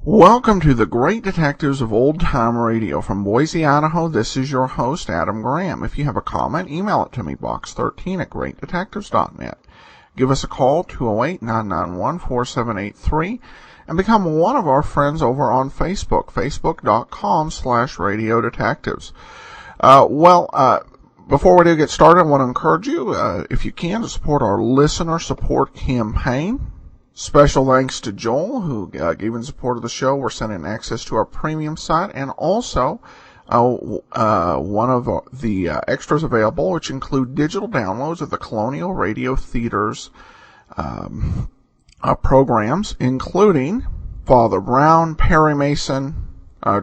Welcome to the Great Detectives of Old Time Radio. From Boise, Idaho, this is your host, Adam Graham. If you have a comment, email it to me, box13@greatdetectives.net. Give us a call, 208-991-4783, and become one of our friends over on Facebook, facebook.com/Radio Detectives. Before we do get started, I want to encourage you, if you can, to support our listener support campaign. Special thanks to Joel, who gave in support of the show. We're sending access to our premium site, and also one of the extras available, which include digital downloads of the Colonial Radio Theater's programs, including Father Brown, Perry Mason,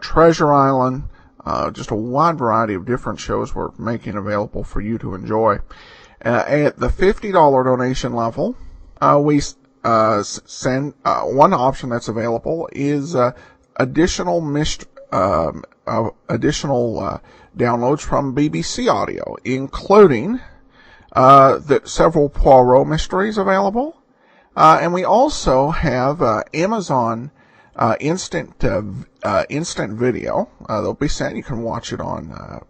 Treasure Island, just a wide variety of different shows we're making available for you to enjoy. At the $50 donation level, we send one option that's available is additional downloads from BBC Audio, including the several Poirot mysteries available, and we also have Amazon instant video. They'll be sent. You can watch it on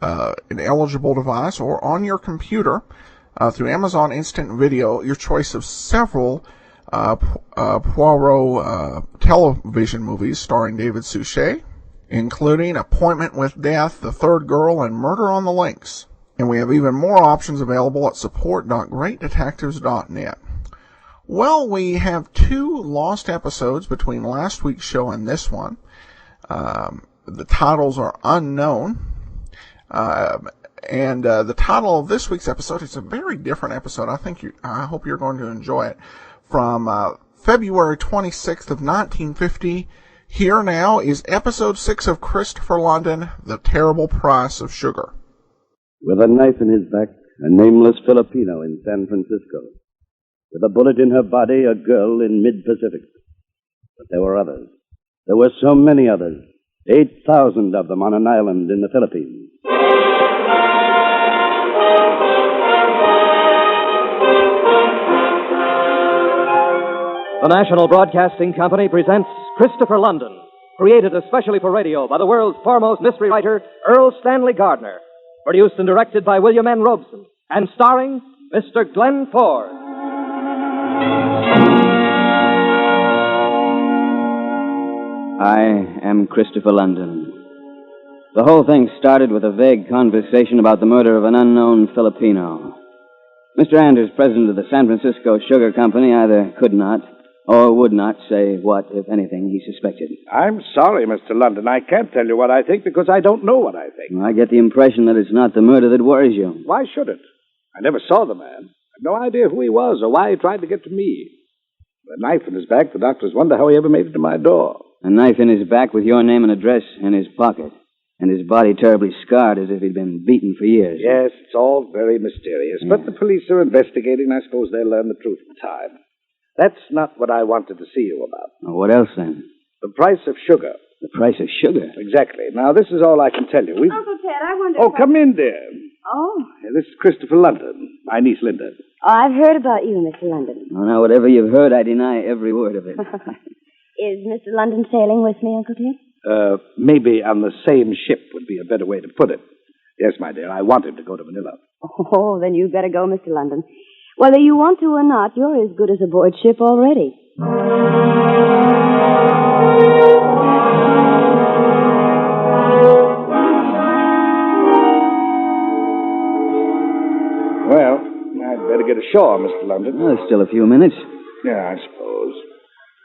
an eligible device or on your computer through Amazon Instant Video. Your choice of several Poirot television movies starring David Suchet, including Appointment with Death, The Third Girl, and Murder on the Links. And we have even more options available at support.greatdetectives.net. Well, we have 2 lost episodes between last week's show and this one. The titles are unknown. And the title of this week's episode is a very different episode. I hope you're going to enjoy it. From February 26th of 1950, here now is Episode 6 of Christopher London, The Terrible Price of Sugar. With a knife in his back, a nameless Filipino in San Francisco. With a bullet in her body, a girl in mid-Pacific. But there were others. There were so many others. 8,000 of them on an island in the Philippines. The National Broadcasting Company presents Christopher London, created especially for radio by the world's foremost mystery writer, Earl Stanley Gardner. Produced and directed by William N. Robeson, and starring Mr. Glenn Ford. I am Christopher London. The whole thing started with a vague conversation about the murder of an unknown Filipino. Mr. Anders, president of the San Francisco Sugar Company, either could not or would not say what, if anything, he suspected. I'm sorry, Mr. London. I can't tell you what I think because I don't know what I think. I get the impression that it's not the murder that worries you. Why should it? I never saw the man. I have no idea who he was or why he tried to get to me. With a knife in his back, the doctors wonder how he ever made it to my door. A knife in his back with your name and address in his pocket, and his body terribly scarred as if he'd been beaten for years. Yes, it's all very mysterious, but the police are investigating. I suppose they'll learn the truth in time. That's not what I wanted to see you about. Well, what else, then? The price of sugar. The price of sugar? Exactly. Now, this is all I can tell you. Uncle Ted, I wonder come in, dear. Oh? This is Christopher London, my niece Linda. Oh, I've heard about you, Mr. London. Oh, now, whatever you've heard, I deny every word of it. Is Mr. London sailing with me, Uncle Ted? Maybe on the same ship would be a better way to put it. Yes, my dear, I want him to go to Manila. Oh, then you better go, Mr. London. Whether you want to or not, you're as good as aboard ship already. Well, I'd better get ashore, Mr. London. Well, still a few minutes. Yeah, I suppose.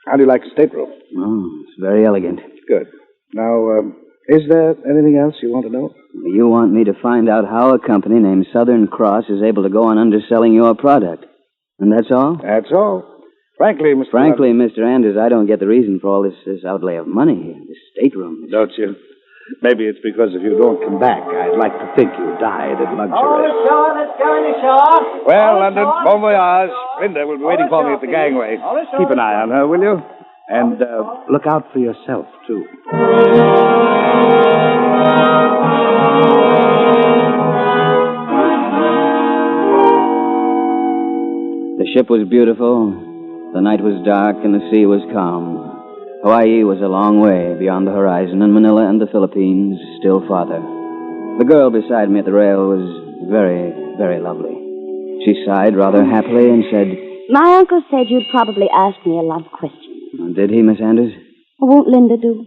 How do you like the stateroom? Oh, it's very elegant. Good. Now, is there anything else you want to know? You want me to find out how a company named Southern Cross is able to go on underselling your product. And that's all? That's all. Frankly, Mr. Anders, I don't get the reason for all this outlay of money here, this stateroom. Don't you? Maybe it's because if you don't come back, I'd like to think you died in luxury. shore, let's go in the shore. Well, London, bon voyage. Linda will be waiting for me at the gangway. Keep an eye on her, will you? And look out for yourself, too. The ship was beautiful, the night was dark, and the sea was calm. Hawaii was a long way beyond the horizon, and Manila and the Philippines still farther. The girl beside me at the rail was very, very lovely. She sighed rather happily and said, My uncle said you'd probably ask me a lot of questions. Did he, Miss Anders? Won't Linda do?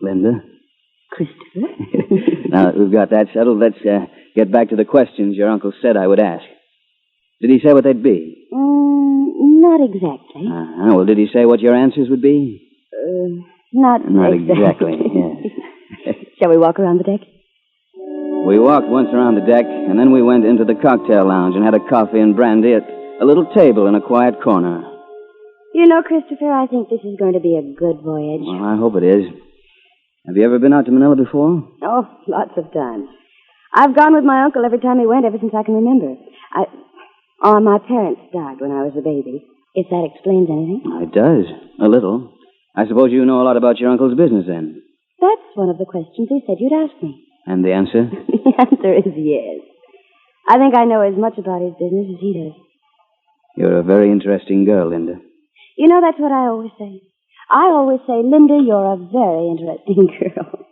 Linda? Christopher? Now that we've got that settled, let's get back to the questions your uncle said I would ask. Did he say what they'd be? Not exactly. Well, did he say what your answers would be? Not exactly, yes. Shall we walk around the deck? We walked once around the deck, and then we went into the cocktail lounge and had a coffee and brandy at a little table in a quiet corner. You know, Christopher, I think this is going to be a good voyage. Well, I hope it is. Have you ever been out to Manila before? Oh, lots of times. I've gone with my uncle every time he went, ever since I can remember. My parents died when I was a baby, if that explains anything. It does, a little. I suppose you know a lot about your uncle's business, then. That's one of the questions he said you'd ask me. And the answer? The answer is yes. I think I know as much about his business as he does. You're a very interesting girl, Linda. You know, that's what I always say. I always say, Linda, you're a very interesting girl.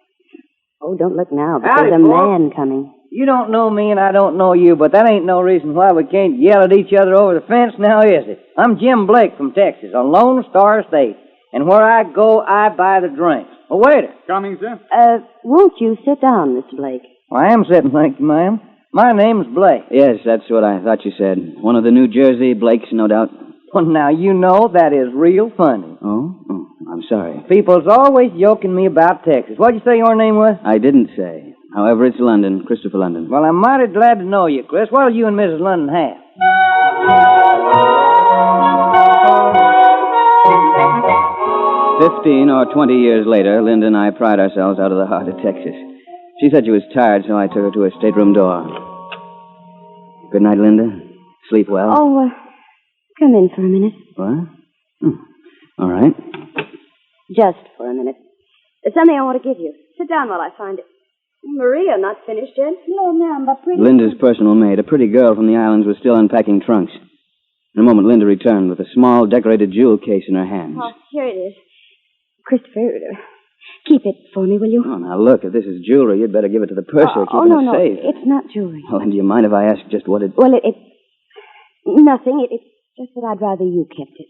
Oh, don't look now, but Howdy, there's a Paul. man coming. You don't know me and I don't know you, but that ain't no reason why we can't yell at each other over the fence, now is it? I'm Jim Blake from Texas, on Lone Star State. And where I go, I buy the drinks. Oh, waiter. Coming, sir? Won't you sit down, Mr. Blake? Well, I am sitting, thank you, ma'am. My name's Blake. Yes, that's what I thought you said. One of the New Jersey Blakes, no doubt. Well, now, you know that is real funny. Oh, I'm sorry. People's always joking me about Texas. What'd you say your name was? I didn't say. However, it's London, Christopher London. Well, I'm mighty glad to know you, Chris. What'll you and Mrs. London have? 15 or 20 years later, Linda and I pried ourselves out of the heart of Texas. She said she was tired, so I took her to her stateroom door. Good night, Linda. Sleep well. Oh, come in for a minute. What? All right. Just for a minute. There's something I want to give you. Sit down while I find it. Maria, not finished yet? No, ma'am, but pretty... Linda's personal maid, a pretty girl from the islands, was still unpacking trunks. In a moment, Linda returned with a small, decorated jewel case in her hands. Oh, here it is. Christopher, keep it for me, will you? Oh, now look, if this is jewelry, you'd better give it to the purser. Keep it in a safe. It's not jewelry. Oh, and do you mind if I ask just what it... Well, it's nothing. It's just that I'd rather you kept it.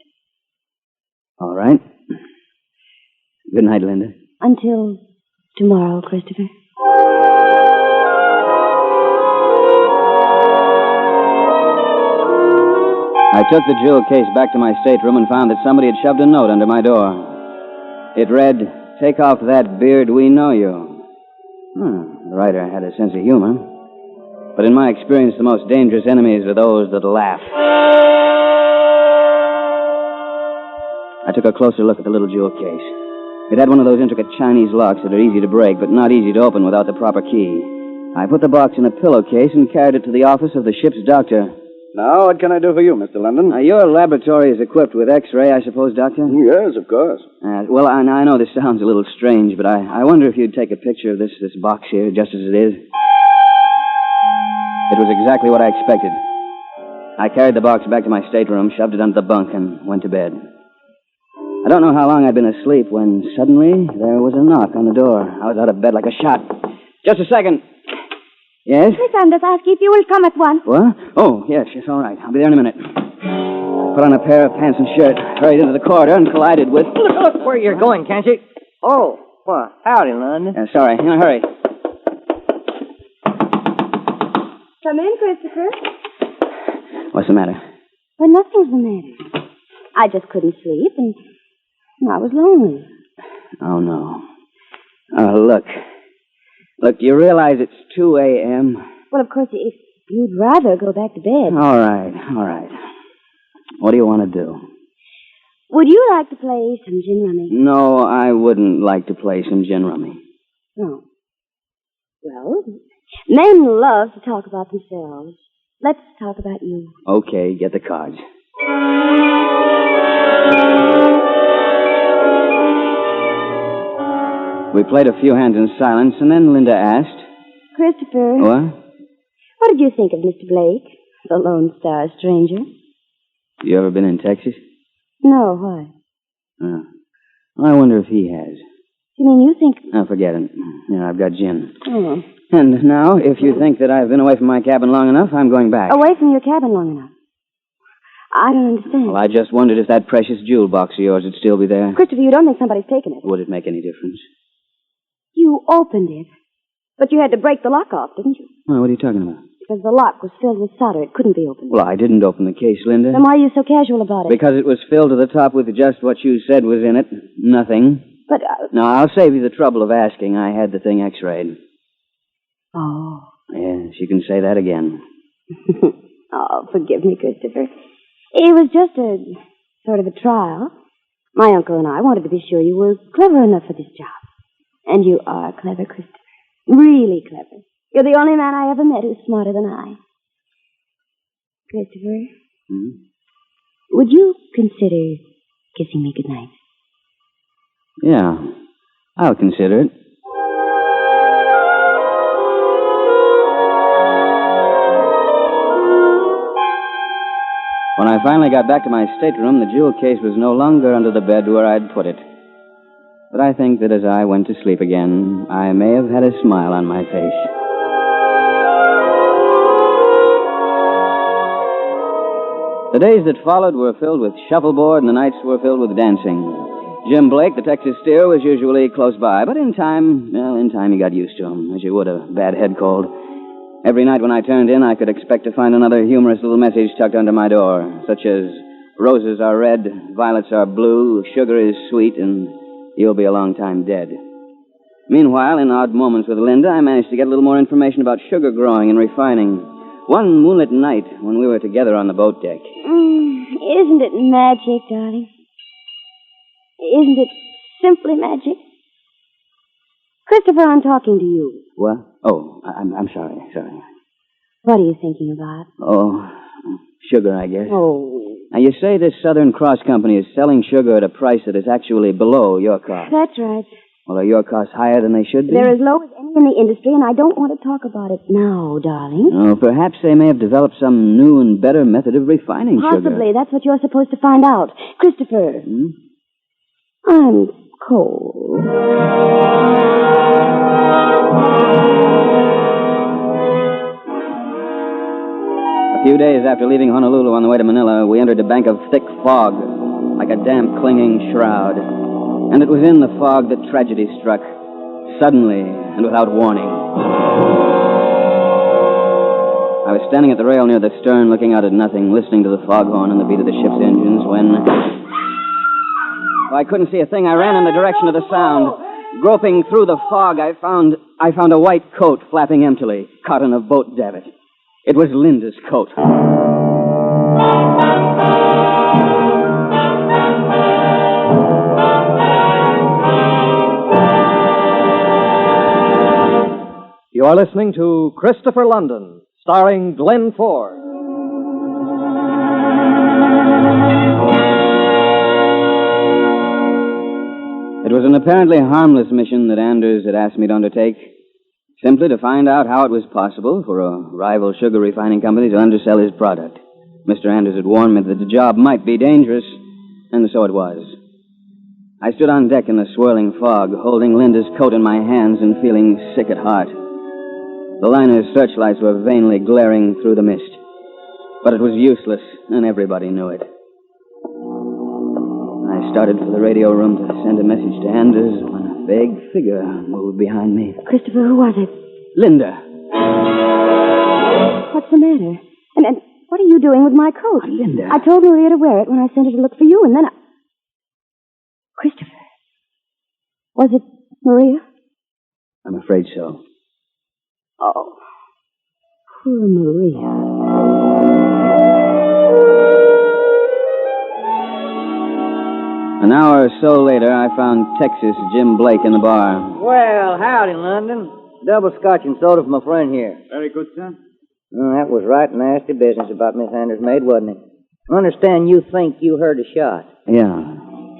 All right. Good night, Linda. Until tomorrow, Christopher. I took the jewel case back to my stateroom and found that somebody had shoved a note under my door. It read, "Take off that beard, we know you." The writer had a sense of humor. But in my experience, the most dangerous enemies are those that laugh. I took a closer look at the little jewel case. It had one of those intricate Chinese locks that are easy to break, but not easy to open without the proper key. I put the box in a pillowcase and carried it to the office of the ship's doctor. Now, what can I do for you, Mr. London? Your laboratory is equipped with X-ray, I suppose, Doctor? Yes, of course. Well, I know this sounds a little strange, but I wonder if you'd take a picture of this box here, just as it is. It was exactly what I expected. I carried the box back to my stateroom, shoved it under the bunk, and went to bed. I don't know how long I'd been asleep when suddenly there was a knock on the door. I was out of bed like a shot. Just a second. Yes? Miss Anders asked if you will come at once. What? Oh, yes, all right. I'll be there in a minute. I put on a pair of pants and shirt, hurried into the corridor, and collided with... Look where you're going, can't you? Oh, well, howdy, London. Sorry, in a hurry. Come in, Christopher. What's the matter? Well, nothing's the matter. I just couldn't sleep, and I was lonely. Oh, no. Oh, look. Look, do you realize it's 2 a.m.? Well, of course, if you'd rather go back to bed. All right. What do you want to do? Would you like to play some gin rummy? No, I wouldn't like to play some gin rummy. Oh. Well, men love to talk about themselves. Let's talk about you. Okay, get the cards. We played a few hands in silence, and then Linda asked... Christopher. What did you think of Mr. Blake, the Lone Star Stranger? You ever been in Texas? No, why? Oh. I wonder if he has. You mean you think... Oh, forget it. Yeah, I've got gin. Oh. And now, if you think that I've been away from my cabin long enough, I'm going back. Away from your cabin long enough? I don't understand. Well, I just wondered if that precious jewel box of yours would still be there. Christopher, you don't think somebody's taken it? Would it make any difference? You opened it. But you had to break the lock off, didn't you? Oh, what are you talking about? Because the lock was filled with solder. It couldn't be opened. Well, I didn't open the case, Linda. Then why are you so casual about it? Because it was filled to the top with just what you said was in it. Nothing. But, No, I'll save you the trouble of asking. I had the thing x-rayed. Oh. Yes, you can say that again. Oh, forgive me, Christopher. It was just a sort of a trial. My uncle and I wanted to be sure you were clever enough for this job. And you are clever, Christopher. Really clever. You're the only man I ever met who's smarter than I. Christopher, would you consider kissing me goodnight? Yeah, I'll consider it. When I finally got back to my stateroom, the jewel case was no longer under the bed where I'd put it. But I think that as I went to sleep again, I may have had a smile on my face. The days that followed were filled with shuffleboard, and the nights were filled with dancing. Jim Blake, the Texas steer, was usually close by, but in time you got used to him, as you would a bad head cold. Every night when I turned in, I could expect to find another humorous little message tucked under my door, such as, roses are red, violets are blue, sugar is sweet, and you'll be a long time dead. Meanwhile, in odd moments with Linda, I managed to get a little more information about sugar growing and refining. One moonlit night, when we were together on the boat deck. Isn't it magic, darling? Isn't it simply magic? Christopher, I'm talking to you. What? Oh, I'm sorry. What are you thinking about? Oh, sugar, I guess. Oh. Now, you say this Southern Cross Company is selling sugar at a price that is actually below your cost. That's right. Well, are your costs higher than they should be? They're as low as any in the industry, and I don't want to talk about it now, darling. Oh, perhaps they may have developed some new and better method of refining sugar. Possibly. That's what you're supposed to find out. Christopher. I'm cold. A few days after leaving Honolulu on the way to Manila, we entered a bank of thick fog, like a damp, clinging shroud. And it was in the fog that tragedy struck, suddenly and without warning. I was standing at the rail near the stern, looking out at nothing, listening to the foghorn and the beat of the ship's engines, when... I couldn't see a thing. I ran in the direction of the sound. Groping through the fog, I found a white coat flapping emptily, cotton of boat davit. It was Linda's coat. You are listening to Christopher London, starring Glenn Ford. It was an apparently harmless mission that Anders had asked me to undertake, simply to find out how it was possible for a rival sugar refining company to undersell his product. Mr. Anders had warned me that the job might be dangerous, and so it was. I stood on deck in the swirling fog, holding Linda's coat in my hands and feeling sick at heart. The liner's searchlights were vainly glaring through the mist. But it was useless, and everybody knew it. I started for the radio room to send a message to Anders when a vague figure moved behind me. Christopher, who was it? Linda. What's the matter? And what are you doing with my coat? Linda. I told Maria to wear it when I sent her to look for you, and then Christopher. Was it Maria? I'm afraid so. Oh, poor Maria. An hour or so later, I found Texas Jim Blake in the bar. Well, howdy, London. Double scotch and soda from a friend here. Very good, sir. That was right nasty business about Miss Anders' maid, wasn't it? I understand you think you heard a shot. Yeah.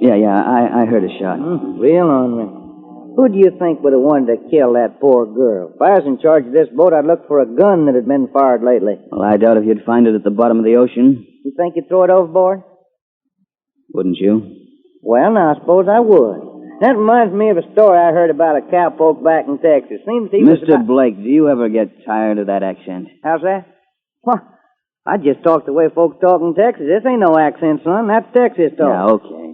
I heard a shot. Real ornery. Who do you think would have wanted to kill that poor girl? If I was in charge of this boat, I'd look for a gun that had been fired lately. Well, I doubt if you'd find it at the bottom of the ocean. You think you'd throw it overboard? Wouldn't you? Well, now, I suppose I would. That reminds me of a story I heard about a cowpoke back in Texas. Seems he was... Mr. Blake, do you ever get tired of that accent? How's that? What? I just talk the way folks talk in Texas. This ain't no accent, son. That's Texas talk. Yeah, okay.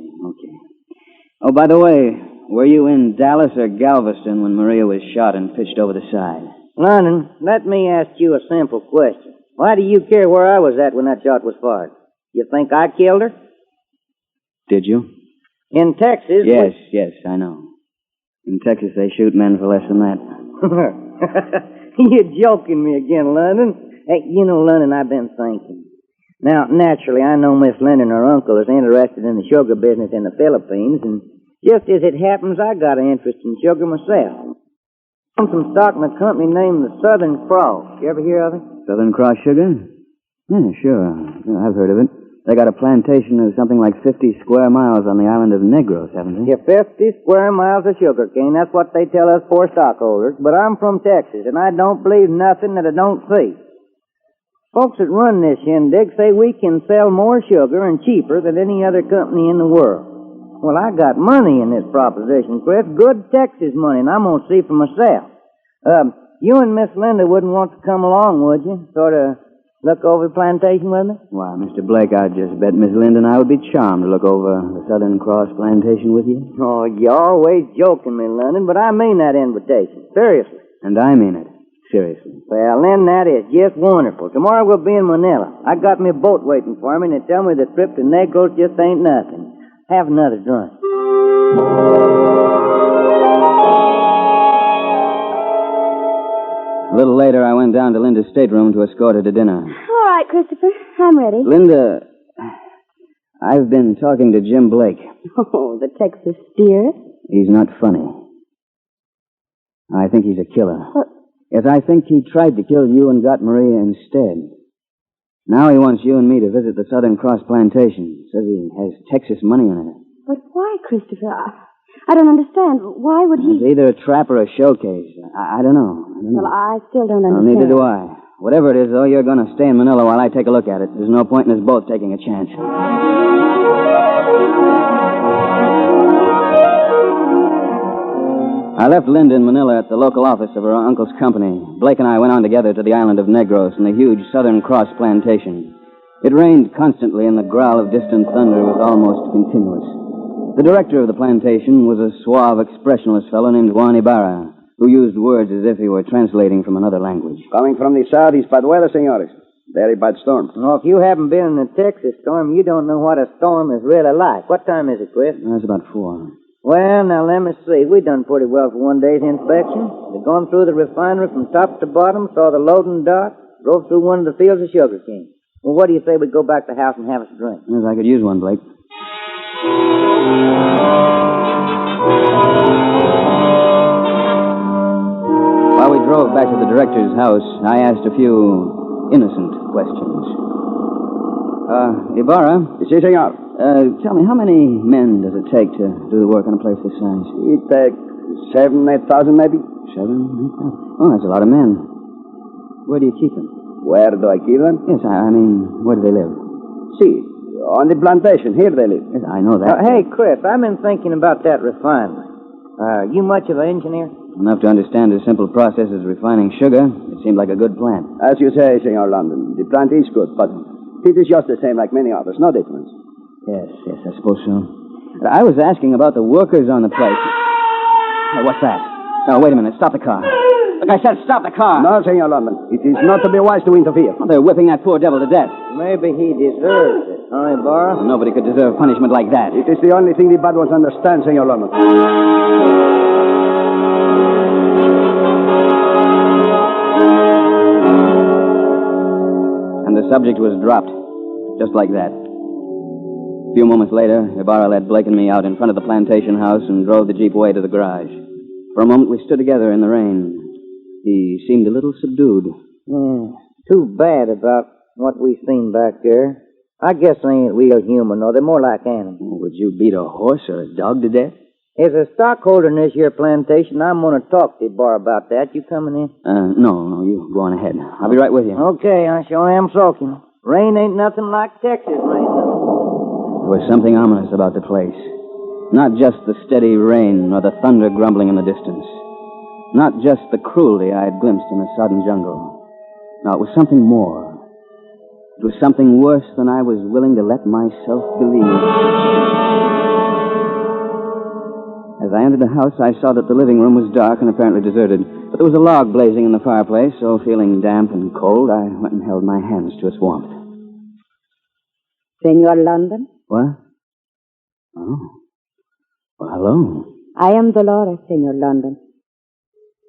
Oh, by the way, were you in Dallas or Galveston when Maria was shot and pitched over the side? London, let me ask you a simple question. Why do you care where I was at when that shot was fired? You think I killed her? Did you? In Texas... Yes, I know. In Texas, they shoot men for less than that. You're joking me again, London. Hey, you know, London, I've been thinking. Now, naturally, I know Miss Linda and her uncle is interested in the sugar business in the Philippines, and just as it happens, I got an interest in sugar myself. I'm some stock in a company named the Southern Cross. You ever hear of it? Southern Cross Sugar? Yeah, sure. I've heard of it. They got a plantation of something like 50 square miles on the island of Negros, haven't they? Yeah, 50 square miles of sugar cane. That's what they tell us poor stockholders. But I'm from Texas, and I don't believe nothing that I don't see. Folks that run this shindig say we can sell more sugar and cheaper than any other company in the world. Well, I got money in this proposition, Chris. Good Texas money, and I'm going to see for myself. You and Miss Linda wouldn't want to come along, would you? Sort of look over the plantation with me? Why, Mr. Blake, I just bet Miss Linda and I would be charmed to look over the Southern Cross plantation with you. Oh, you're always joking me, London, but I mean that invitation. Seriously. And I mean it. Seriously. Well, then that is just wonderful. Tomorrow we'll be in Manila. I got me a boat waiting for me, and they tell me the trip to Negros just ain't nothing. Have another drink. A little later, I went down to Linda's stateroom to escort her to dinner. All right, Christopher. I'm ready. Linda, I've been talking to Jim Blake. Oh, the Texas steer. He's not funny. I think he's a killer. What? Yes, I think he tried to kill you and got Maria instead. Now he wants you and me to visit the Southern Cross plantation. Says he has Texas money in it. But why, Christopher? I don't understand. Why would he... It's either a trap or a showcase. I don't know. Well, I still don't Well, understand. neither do I. Whatever it is, though, you're going to stay in Manila while I take a look at it. There's no point in us both taking a chance. I left Linda in Manila at the local office of her uncle's company. Blake and I went on together to the island of Negros and the huge Southern Cross plantation. It rained constantly, and the growl of distant thunder was almost continuous. The director of the plantation was a suave, expressionless fellow named Juan Ibarra, who used words as if he were translating from another language. Coming from the south is bad weather, senores. Very bad storm. Well, if you haven't been in the Texas storm, you don't know what a storm is really like. What time is it, Chris? It's about 4. Well, now, let me see. We done pretty well for one day's inspection. We've gone through the refinery from top to bottom, saw the loading dock, drove through one of the fields of sugar cane. Well, what do you say we go back to the house and have us a drink? Yes, I could use one, Blake. While we drove back to the director's house, I asked a few innocent questions. Ibarra? Si, senor. Tell me, how many men does it take to do the work on a place this size? It takes 7,000, 8,000, maybe. 7,000, 8,000? Oh, that's a lot of men. Where do you keep them? Where do I keep them? Yes, I mean, where do they live? See, on the plantation. Here they live. Yes, I know that. Hey, Chris, I've been thinking about that refinery. You much of an engineer? Enough to understand the simple process as refining sugar. It seemed like a good plant. As you say, senor London, the plant is good, but it is just the same like many others. No difference. Yes, I suppose so. I was asking about the workers on the place. Hey, what's that? Oh, wait a minute. Stop the car. Look, I said stop the car. No, senor London. It is not to be wise to interfere. Well, they're whipping that poor devil to death. Maybe he deserves it, huh, Ibarra? Nobody could deserve punishment like that. It is the only thing the bad ones understand, senor London. And the subject was dropped. Just like that. A few moments later, Ibarra led Blake and me out in front of the plantation house and drove the Jeep away to the garage. For a moment, we stood together in the rain. He seemed a little subdued. Too bad about what we seen back there. I guess they ain't real human, though. They're more like animals. Would you beat a horse or a dog to death? As a stockholder in this here plantation, I'm going to talk to you, Bar, about that. You coming in? No, you go on ahead. I'll be right with you. Okay, I sure am sulking. Rain ain't nothing like Texas rain, though. There was something ominous about the place. Not just the steady rain or the thunder grumbling in the distance. Not just the cruelty I had glimpsed in the sodden jungle. No, it was something more. It was something worse than I was willing to let myself believe. As I entered the house, I saw that the living room was dark and apparently deserted. But there was a log blazing in the fireplace, so feeling damp and cold, I went and held my hands to its warmth. Senor London? What? Oh. Well, hello. I am Dolores, Senor London.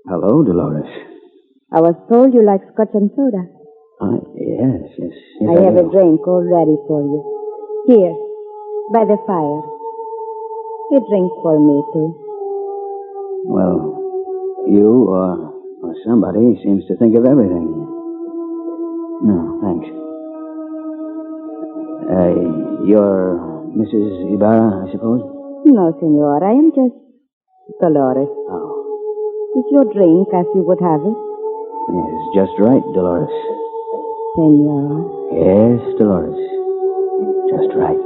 Hello, Dolores. I was told you like scotch and soda. Yes. I have a drink all ready for you. Here, by the fire. A drink for me, too. Well, you or somebody seems to think of everything. No, thanks. You're Mrs. Ibarra, I suppose? No, senor. I am just Dolores. Oh. If you drink as you would have it. Yes, just right, Dolores. Senor. Yes, Dolores. Just right.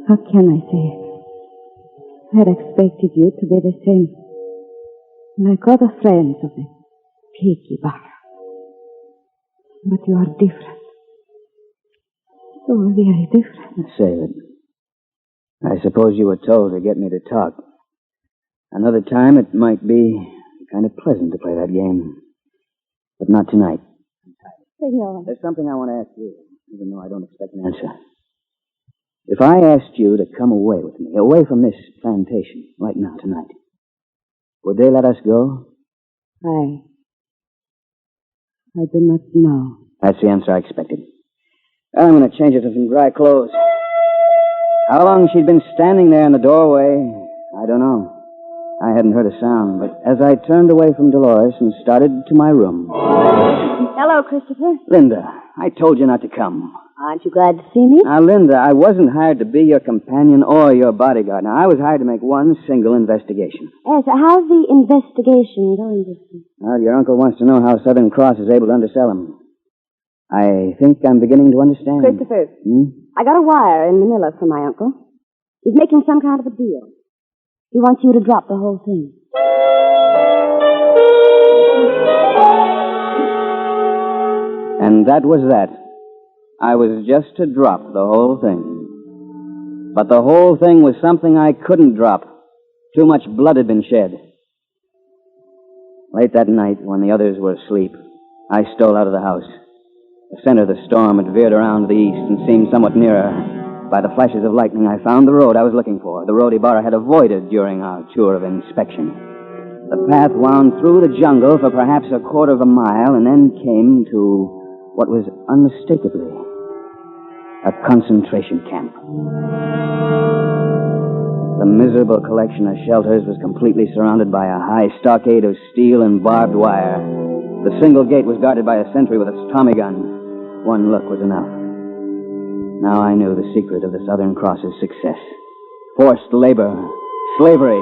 How can I say it? I had expected you to be the same. Like other friends of the Peaky Bar. But you are different. So very different. Save it. I suppose you were told to get me to talk. Another time it might be kind of pleasant to play that game. But not tonight. Senor. There's something I want to ask you, even though I don't expect an answer. If I asked you to come away with me, away from this plantation, right now, tonight, would they let us go? I do not know. That's the answer I expected. I'm going to change it to some dry clothes. How long she'd been standing there in the doorway, I don't know. I hadn't heard a sound, but as I turned away from Dolores and started to my room... Hello, Christopher. Linda, I told you not to come. Aren't you glad to see me? Now, Linda, I wasn't hired to be your companion or your bodyguard. Now, I was hired to make one single investigation. Yes, how's the investigation going this week? Well, your uncle wants to know how Southern Cross is able to undersell him. I think I'm beginning to understand. Christopher, I got a wire in Manila from my uncle. He's making some kind of a deal. He wants you to drop the whole thing. And that was that. I was just to drop the whole thing. But the whole thing was something I couldn't drop. Too much blood had been shed. Late that night, when the others were asleep, I stole out of the house. The center of the storm had veered around to the east and seemed somewhat nearer. By the flashes of lightning, I found the road I was looking for, the road Ibarra had avoided during our tour of inspection. The path wound through the jungle for perhaps a quarter of a mile and then came to what was unmistakably a concentration camp. The miserable collection of shelters was completely surrounded by a high stockade of steel and barbed wire. The single gate was guarded by a sentry with a Tommy gun. One look was enough. Now I knew the secret of the Southern Cross's success. Forced labor. Slavery.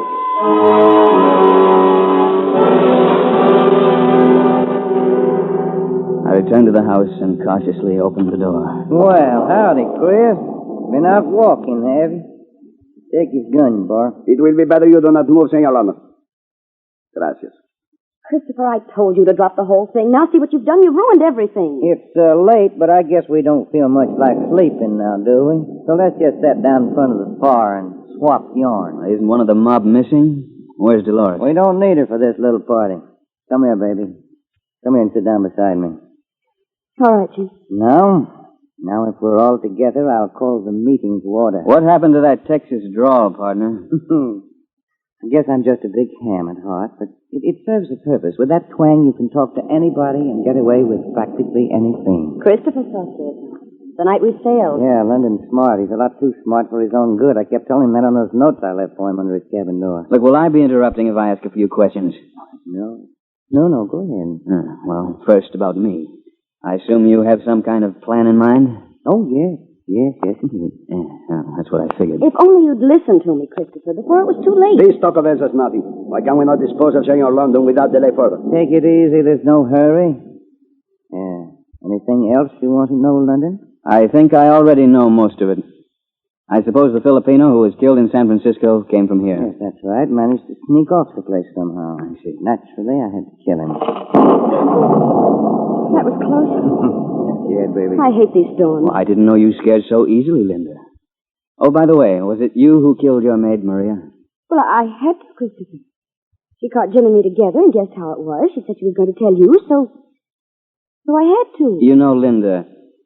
I returned to the house and cautiously opened the door. Well, howdy, Chris. Been out walking, have you? Take his gun, Bar. It will be better you do not move, Senor London. Gracias. Christopher, I told you to drop the whole thing. Now see what you've done. You ruined everything. It's late, but I guess we don't feel much like sleeping now, do we? So let's just sit down in front of the fire and swap yarn. Isn't one of the mob missing? Where's Dolores? We don't need her for this little party. Come here, baby. Come here and sit down beside me. All right, Jim. Now, Now, if we're all together, I'll call the meeting to order. What happened to that Texas drawl, partner? I guess I'm just a big ham at heart, but it serves a purpose. With that twang, you can talk to anybody and get away with practically anything. Christopher saw to it. The night we sailed. Yeah, London's smart. He's a lot too smart for his own good. I kept telling him that on those notes I left for him under his cabin door. Look, will I be interrupting if I ask a few questions? No, go ahead. Well, first about me. I assume you have some kind of plan in mind? Oh, yes, indeed. Yeah, that's what I figured. If only you'd listened to me, Christopher, before it was too late. This talk avails us nothing. Why can we not dispose of Senor London without delay further? Take it easy. There's no hurry. Yeah. Anything else you want to know, London? I think I already know most of it. I suppose the Filipino who was killed in San Francisco came from here. Yes, that's right. Managed to sneak off the place somehow. I see. Naturally, I had to kill him. That was close. Yeah, baby. I hate these storms. Well, I didn't know you scared so easily, Linda. Oh, by the way, was it you who killed your maid, Maria? Well, I had to, Christopher. She caught Jim and me together and guessed how it was. She said she was going to tell you, so I had to. You know, Linda,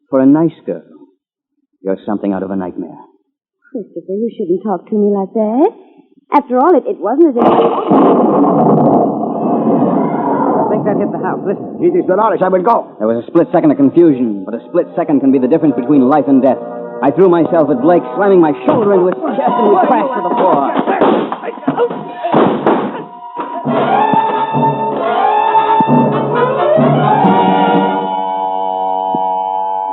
for a nice girl, you're something out of a nightmare. Christopher, you shouldn't talk to me like that. After all, it wasn't as if I think that hit the house. Listen. It is the knowledge. I will go. There was a split second of confusion, but a split second can be the difference between life and death. I threw myself at Blake, slamming my shoulder into his chest, and we crashed to the floor.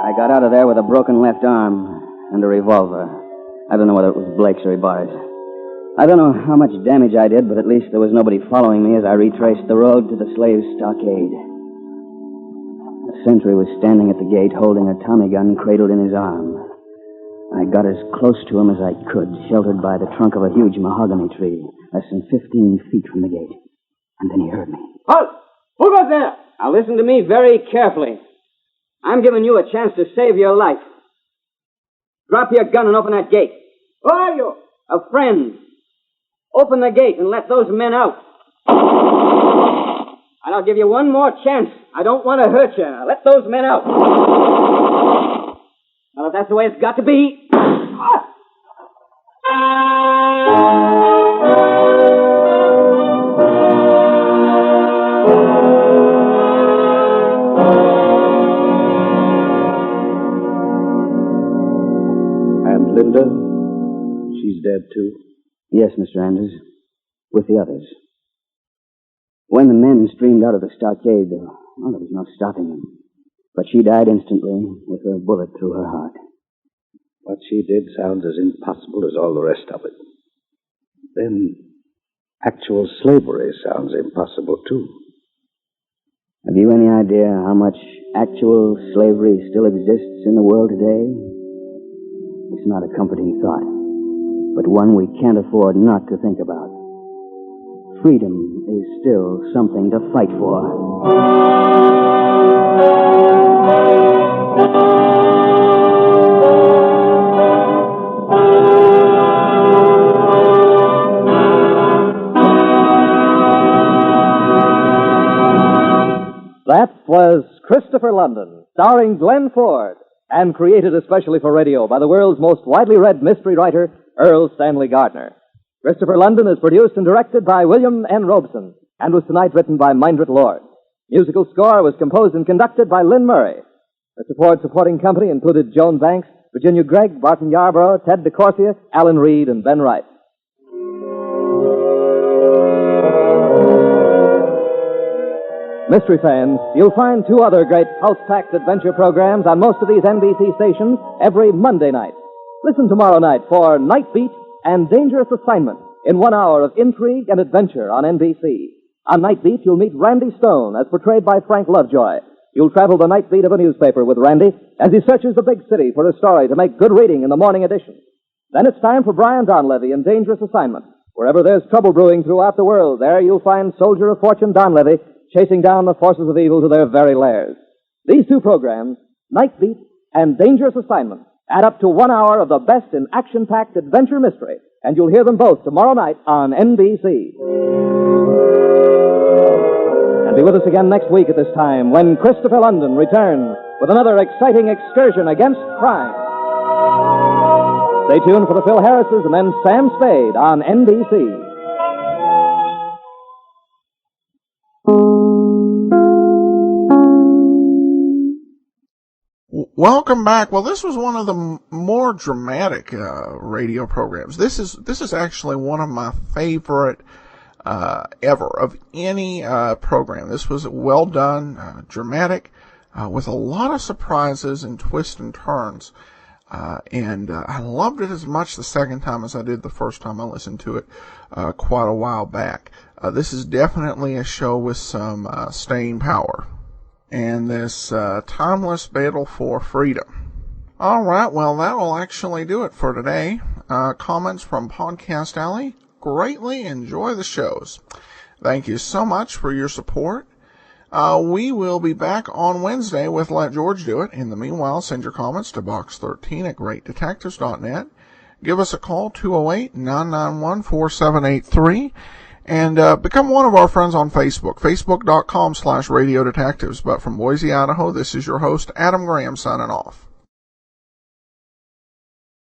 I got out of there with a broken left arm and a revolver. I don't know whether it was Blake's or Ibarra's. I don't know how much damage I did, but at least there was nobody following me as I retraced the road to the slaves' stockade. The sentry was standing at the gate holding a Tommy gun cradled in his arm. I got as close to him as I could, sheltered by the trunk of a huge mahogany tree, less than 15 feet from the gate. And then he heard me. Halt! Who goes there? Now listen to me very carefully. I'm giving you a chance to save your life. Drop your gun and open that gate. Who are you? A friend. Open the gate and let those men out. And I'll give you one more chance. I don't want to hurt you. Now, let those men out. Well, if that's the way it's got to be... And Linda? She's dead, too? Yes, Mr. Anders, with the others. When the men streamed out of the stockade, there was no stopping them. But she died instantly with a bullet through her heart. What she did sounds as impossible as all the rest of it. Then actual slavery sounds impossible, too. Have you any idea how much actual slavery still exists in the world today? It's not a comforting thought, but one we can't afford not to think about. Freedom is still something to fight for. That was Christopher London, starring Glenn Ford, and created especially for radio by the world's most widely read mystery writer, Earl Stanley Gardner. Christopher London is produced and directed by William N. Robeson, and was tonight written by Mindred Lord. Musical score was composed and conducted by Lynn Murray. Mr. Ford's supporting company included Joan Banks, Virginia Gregg, Barton Yarborough, Ted DeCorsia, Alan Reed, and Ben Wright. Mystery fans, you'll find two other great pulse-packed adventure programs on most of these NBC stations every Monday night. Listen tomorrow night for Night Beat and Dangerous Assignment in 1 hour of intrigue and adventure on NBC. On Night Beat, you'll meet Randy Stone as portrayed by Frank Lovejoy. You'll travel the night beat of a newspaper with Randy as he searches the big city for a story to make good reading in the morning edition. Then it's time for Brian Donlevy in Dangerous Assignment. Wherever there's trouble brewing throughout the world, there you'll find soldier of fortune Donlevy chasing down the forces of evil to their very lairs. These two programs, Night Beat and Dangerous Assignment, add up to 1 hour of the best in action-packed adventure mystery, and you'll hear them both tomorrow night on NBC. And be with us again next week at this time when Christopher London returns with with another exciting excursion against crime. Stay tuned for the Phil Harrises and then Sam Spade on NBC. Welcome back. Well, this was one of the more dramatic radio programs. This is actually one of my favorite ever of any program. This was well done, dramatic, with a lot of surprises and twists and turns. And I loved it as much the second time as I did the first time I listened to it quite a while back. This is definitely a show with some staying power and this timeless battle for freedom. All right, well, that'll actually do it for today. Comments from Podcast Alley. Greatly enjoy the shows. Thank you so much for your support. We will be back on Wednesday with Let George Do It. In the meanwhile, send your comments to box13@greatdetectives.net. Give us a call, 208-991-4783. And become one of our friends on Facebook, facebook.com/radiodetectives. But from Boise, Idaho, this is your host, Adam Graham, signing off.